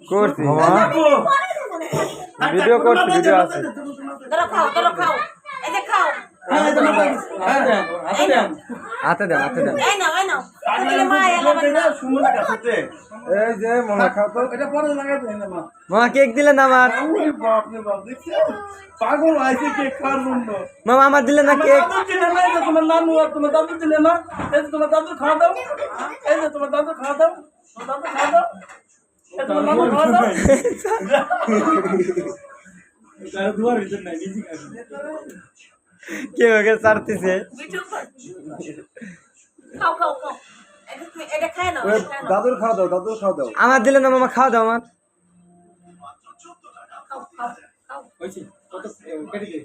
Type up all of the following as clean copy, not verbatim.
করছি ভিডিও করছি ভিডিও আছে হাতে দেন এই যে মামা খাও তো এটা পরে লাগাই দেন না মামা কেক দিলেন আমার বাপ রে বাপ দেখছো পাগল হইছে কেক খাওয়ার জন্য মামা আমার দিলেন না কেক দিলেন না তোমার নানু আর তোমার দাদু দিলেন না এই যে তোমার দাদু খাওয়া দাও এই যে তোমার দাদু খাওয়া দাও তোমার দাদু খাওয়া দাও এই তোমার নানু খাওয়া দাও তার দুয়ার ভিতর নাই নিজে কে ওকে ছাড়তেছে খাও খাও খাও এটা খায় না দাদুর খাওয়া দাও আমার দিলে না মামা খাওয়া দাও আমার হইছে কত কেটে দে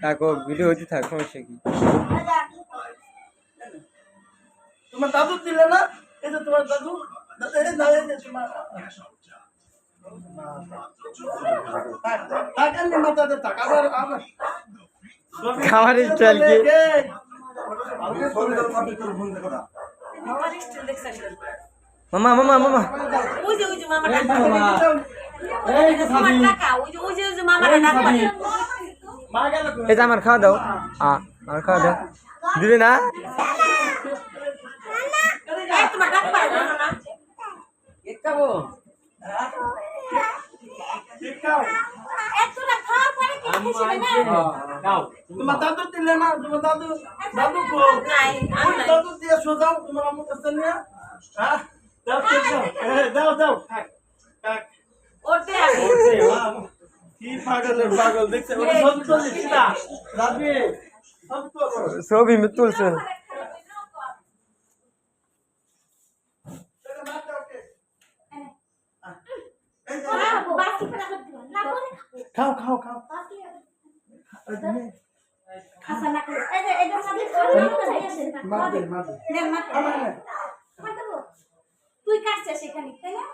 থাকো ভিডিও হইতে থাক সমস্যা কি তোমার দাদু দিলে না এই যে তোমার দাদু এই না এই যে তোমার টাকা মাথা দে টাকা আবার খাওয়ার স্টাইল কি মামা মামা মামা ওই যে মামা এই যে সাবি ওই যে মামা ডাক এই যে আমার খাওয়া দাও আমার খাওয়া দাও দিবে না এই তোমার ডাক পারে না এক খাবো ঠিক খাও এতটা খাওয়ার পরে কি খুশি হবে না দাও তোমার দাদু দিলে না তোমার দাদু কো নাই আমি দাদু দিয়ে সোজাও তোমার আম্মু কাছে নিয়ে হ্যাঁ দাও দাও খাক ওতে কি পাগল দেখছে ওটা সব চলে সিধা রাবি সব তো সবই মে তুলছে খাও খাও খাও তুই কাটছিস সেখানে তাই না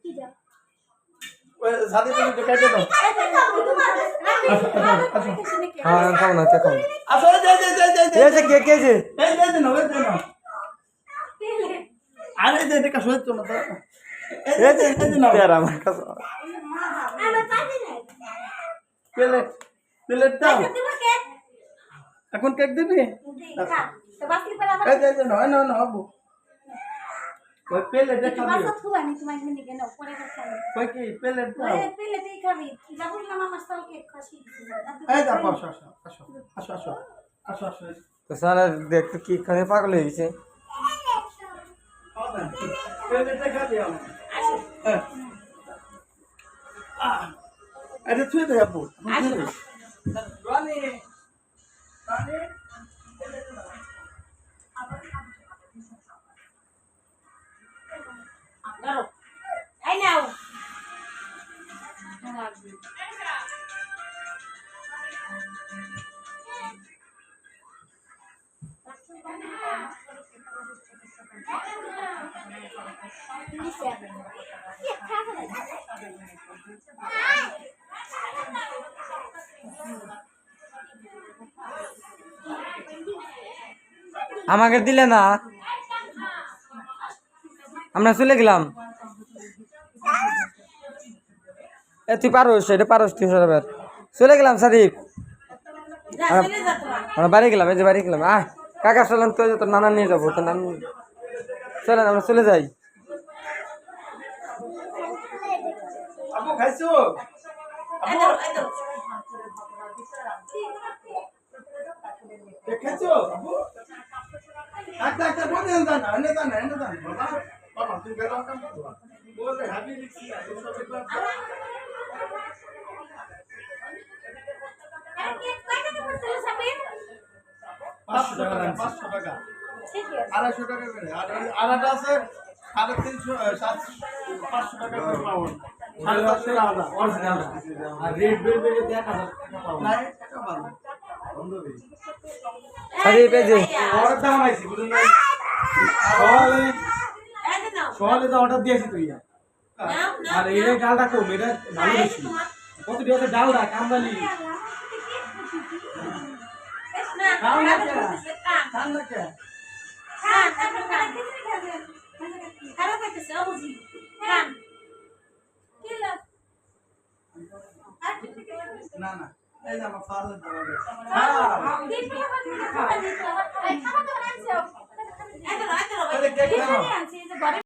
কি যা সাথে তুমি কেটে দাও হ্যাঁ খাও না খাও আসলে এই যে কে যে এই যে না ওই না আরে যে দেখা সহজ তো না এই যে না यार আমার কাছে আমার কাছে নাই প্লেট দাও এখন কেক দিবি তো বাকি পরে আমার এই যে না আবু ওই প্লেট খাবি বাসা থুবানি তোমার মিনি কেন পরে খাবি কই কি প্লেট দাও ওই প্লেটেই খাবি যাবো না মামা সাল কেক খাসি এই দাও আসো তো সারা দেখ তো কি খানে পাগল হয়ে গেছে প্লেটটা খাবি আসো আরে তুই দে আপু আসো রানী দাও এই নাও আমাকে দিলে না আমরা চলে গেলাম তুই পারোস এটা পারোস তুই সরবার চলে গেলাম সাদিক আমরা বাড়ি গেলাম এই যে বাড়ি গেলাম কাকা চলেন তো তোর নানা নিয়ে যাবো তোর নানি চলেন আমরা চলে যাই আপু খাইছো আপু খাইছো আপু আচ্ছা বলে না এনে বাবা বাবা তুই গেল কাম বলে হাবি লিখছি $500 টাকা 250 টাকা করে আর এটা আছে 350 500 টাকা করে পাউন্ড 750 টাকা অরিজিনাল আর রেড বেলভেট 1000 টাকা পাউন্ড না টাকা ভালো বন্ধ রে আরে পেজে ওর দাম আইছি বুঝুন না সকালে তো অর্ডার দিয়েছি তুই আর এই ডালটা কম এটা ভালো বেশি কত দিয়েছে ডালটা কামবালি খারাপ হইতেছে খান কি লো আর কি না না এই যে আমার ফারুক দাও দিন খাবার দিতে হবে খাবার তো বানাইছো আরে কেক খাও